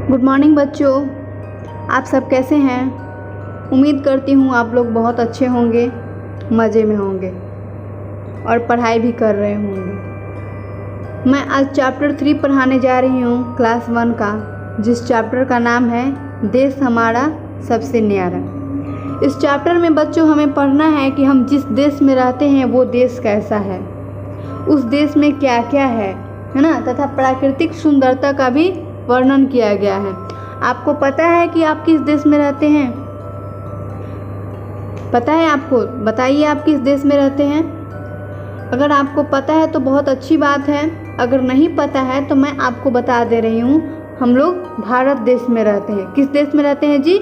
Good morning बच्चों, आप सब कैसे हैं। उम्मीद करती हूँ आप लोग बहुत अच्छे होंगे, मज़े में होंगे और पढ़ाई भी कर रहे होंगे। मैं आज चैप्टर 3 पढ़ाने जा रही हूँ क्लास 1 का, जिस चैप्टर का नाम है देश हमारा सबसे न्यारा। इस चैप्टर में बच्चों हमें पढ़ना है कि हम जिस देश में रहते हैं वो देश कैसा है, उस देश में क्या क्या है ना, तथा प्राकृतिक सुंदरता का भी वर्णन किया गया है। आपको पता है कि आप किस देश में रहते हैं? पता है आपको? बताइए आप किस देश में रहते हैं। अगर आपको पता है तो बहुत अच्छी बात है, अगर नहीं पता है तो मैं आपको बता दे रही हूँ। हम लोग भारत देश में रहते हैं। किस देश में रहते हैं जी?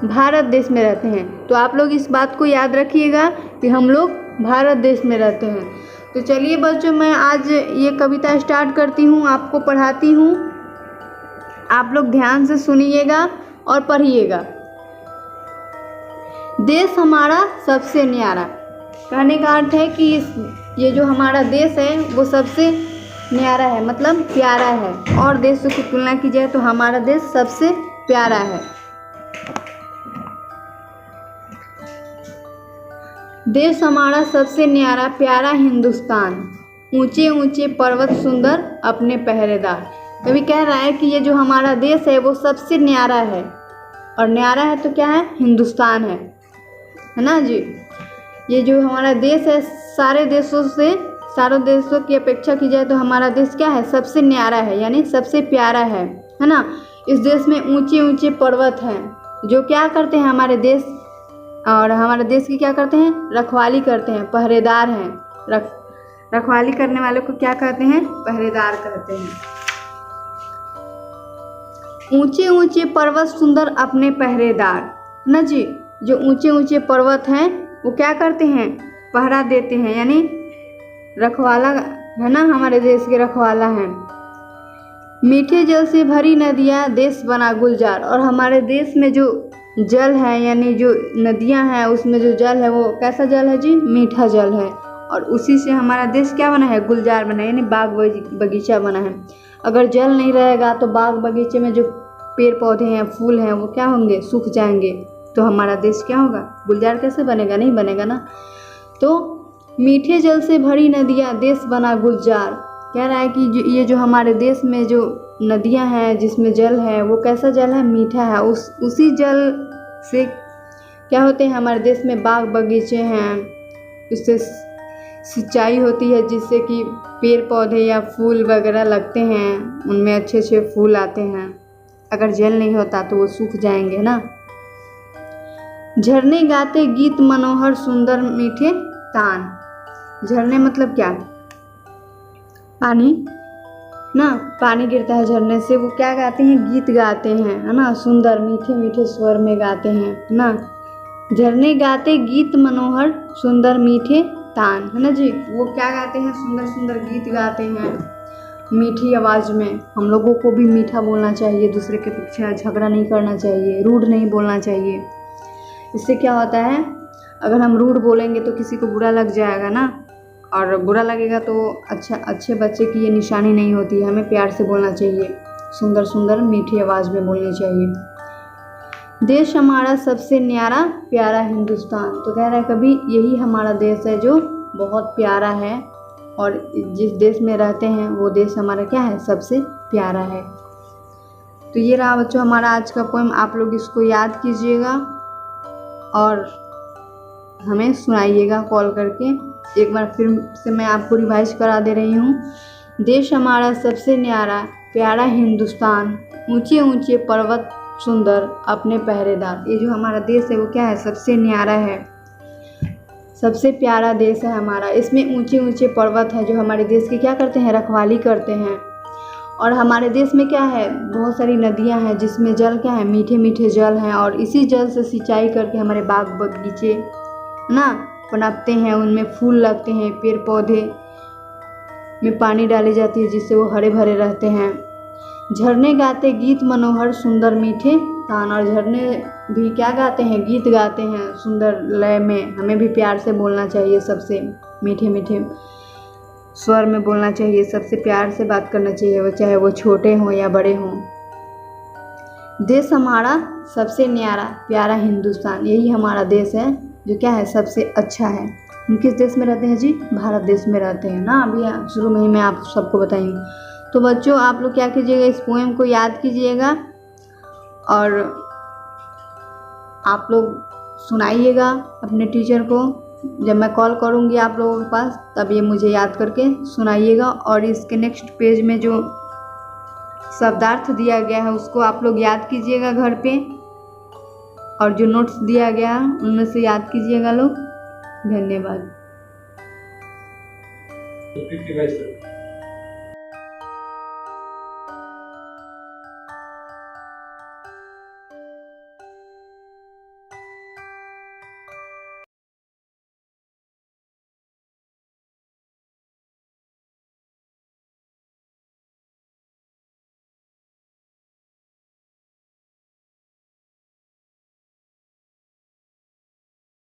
भारत देश में रहते हैं। तो आप लोग इस बात को याद रखिएगा कि हम लोग भारत देश में रहते हैं। तो चलिए बच्चों, मैं आज ये कविता स्टार्ट करती हूँ, आपको पढ़ाती हूँ। आप लोग ध्यान से सुनिएगा और पढ़िएगा। देश हमारा सबसे न्यारा, कहने का अर्थ है कि ये जो हमारा देश है वो सबसे न्यारा है, मतलब प्यारा है। और देशों की तुलना की जाए तो हमारा देश सबसे प्यारा है। देश हमारा सबसे न्यारा प्यारा हिंदुस्तान, ऊंचे ऊंचे पर्वत सुंदर अपने पहरेदार। कवि कह रहा है कि ये जो हमारा देश है वो सबसे न्यारा है, और न्यारा है तो क्या है? हिंदुस्तान है ना जी। ये जो हमारा देश है, सारों देशों की अपेक्षा की जाए तो हमारा देश क्या है? सबसे न्यारा है, यानी सबसे प्यारा है ना। इस देश में ऊंचे ऊंचे पर्वत हैं जो क्या करते हैं हमारे देश, और हमारे देश की क्या करते हैं? रखवाली करते हैं, पहरेदार हैं। रखवाली करने वाले को क्या कहते हैं? पहरेदार कहते हैं। ऊंचे ऊंचे पर्वत सुंदर अपने पहरेदार ना जी। जो ऊंचे ऊंचे पर्वत हैं वो क्या करते हैं? पहरा देते हैं, यानी रखवाला है ना, हमारे देश के रखवाला हैं। मीठे जल से भरी नदियाँ देश बना गुलजार, और हमारे देश में जो जल है, यानी जो नदियाँ हैं उसमें जो जल है वो कैसा जल है जी? मीठा जल है। और उसी से हमारा देश क्या बना है? गुलजार बना है, यानी बाग बगीचा बना है। अगर जल नहीं रहेगा तो बाग बगीचे में जो पेड़ पौधे हैं, फूल हैं, वो क्या होंगे? सूख जाएंगे। तो हमारा देश क्या होगा? गुलजार कैसे बनेगा? नहीं बनेगा ना। तो मीठे जल से भरी नदियाँ देश बना गुलजार, कह रहा है कि ये जो हमारे देश में जो नदियाँ हैं जिसमें जल है वो कैसा जल है? मीठा है। उसी जल से क्या होते हैं? हमारे देश में बाग बगीचे हैं, उससे सिंचाई होती है जिससे कि पेड़ पौधे या फूल वगैरह लगते हैं, उनमें अच्छे अच्छे फूल आते हैं। अगर जल नहीं होता तो वो सूख जाएंगे ना। झरने गाते गीत मनोहर सुंदर मीठे तान। झरने मतलब क्या? पानी ना, पानी गिरता है झरने से, वो क्या गाते हैं? गीत गाते हैं, है ना। सुंदर मीठे मीठे स्वर में गाते हैं ना। झरने गाते गीत मनोहर सुंदर मीठे तान, है ना जी। वो क्या गाते हैं? सुंदर सुंदर गीत गाते हैं मीठी आवाज़ में। हम लोगों को भी मीठा बोलना चाहिए, दूसरे के पीछे झगड़ा नहीं करना चाहिए, रूड नहीं बोलना चाहिए। इससे क्या होता है? अगर हम रूड बोलेंगे तो किसी को बुरा लग जाएगा ना, और बुरा लगेगा तो अच्छे बच्चे की ये निशानी नहीं होती है। हमें प्यार से बोलना चाहिए, सुंदर सुंदर मीठी आवाज़ में बोलनी चाहिए। देश हमारा सबसे न्यारा प्यारा हिंदुस्तान, तो कह रहा है कभी यही हमारा देश है जो बहुत प्यारा है, और जिस देश में रहते हैं वो देश हमारा क्या है? सबसे प्यारा है। तो ये रहा बच्चों हमारा आज का पोएम। आप लोग इसको याद कीजिएगा और हमें सुनाइएगा कॉल करके। एक बार फिर से मैं आपको रिवाइज करा दे रही हूँ। देश हमारा सबसे न्यारा प्यारा हिंदुस्तान, ऊंचे ऊंचे पर्वत सुंदर अपने पहरेदार। ये जो हमारा देश है वो क्या है? सबसे न्यारा है, सबसे प्यारा देश है हमारा। इसमें ऊंचे ऊंचे पर्वत हैं जो हमारे देश की क्या करते हैं? रखवाली करते हैं। और हमारे देश में क्या है? बहुत सारी नदियां हैं जिसमें जल क्या है? मीठे मीठे जल हैं, और इसी जल से सिंचाई करके हमारे बाग बगीचे ना पनपते हैं, उनमें फूल लगते हैं, पेड़ पौधे में पानी डाली जाती है जिससे वो हरे भरे रहते हैं। झरने गाते गीत मनोहर सुंदर मीठे तान, और झरने भी क्या गाते हैं? गीत गाते हैं सुंदर लय में। हमें भी प्यार से बोलना चाहिए, सबसे मीठे मीठे स्वर में बोलना चाहिए, सबसे प्यार से बात करना चाहिए, वो चाहे वो छोटे हों या बड़े हों। देश हमारा सबसे न्यारा प्यारा हिंदुस्तान, यही हमारा देश है जो क्या है सबसे अच्छा है। हम किस देश में रहते हैं जी? भारत देश में रहते हैं ना। अभी शुरू में ही मैं आप सबको बताई हूँ। तो बच्चों आप लोग क्या कीजिएगा, इस पोएम को याद कीजिएगा और आप लोग सुनाइएगा अपने टीचर को। जब मैं कॉल करूँगी आप लोगों के पास तब ये मुझे याद करके सुनाइएगा। और इसके नेक्स्ट पेज में जो शब्दार्थ दिया गया है उसको आप लोग याद कीजिएगा घर पे, और जो नोट्स दिया गया है उनमें से याद कीजिएगा लोग। धन्यवाद।